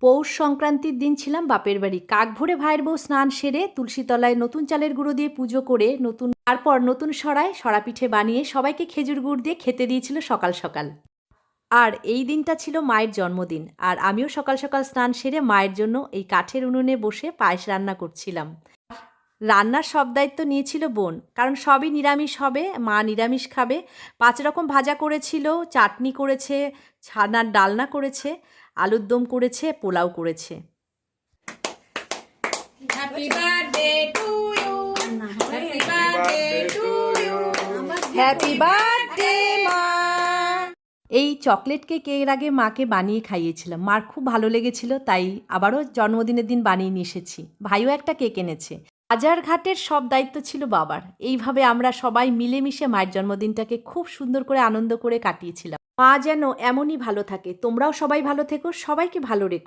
পৌষ সংক্রান্তির দিন ছিলাম বাপের বাড়ি। কাক ভোরে ভাইয়ের বউ স্নান সেরে তুলসীতলায় নতুন চালের গুঁড়ো দিয়ে পুজো করে তারপর নতুন সরায় সরা পিঠে বানিয়ে সবাইকে খেজুর গুড় দিয়ে খেতে দিয়েছিল সকাল সকাল। আর এই দিনটা ছিল মায়ের জন্মদিন, আর আমিও সকাল সকাল স্নান সেরে মায়ের জন্য এই কাঠের উনুনে বসে পায়েস রান্না করছিলাম। রান্নার সব দায়িত্ব নিয়েছিল বোন, কারণ সবই নিরামিষ হবে, মা নিরামিষ খাবে। ৫ রকম ভাজা করেছিল, চাটনি করেছে, ছানার ডালনা করেছে, আলুর দম করেছে, পোলাও করেছে। Happy birthday to you. Happy birthday to you. Happy birthday মা। এই চকলেট কেক এর আগে মাকে বানিয়ে খাইয়েছিলাম, মার খুব ভালো লেগেছিল, তাই আবারও জন্মদিনের দিন বানিয়ে নিয়ে এসেছি। ভাইও একটা কেক এনেছে। বাজার ঘাটের সব দায়িত্ব ছিল বাবার। এইভাবে আমরা সবাই মিলেমিশে মায়ের জন্মদিনটাকে খুব সুন্দর করে আনন্দ করে কাটিয়েছিলাম। মা যেন এমনই ভালো থাকে। তোমরাও সবাই ভালো থেকো, সবাইকে ভালো রেখো।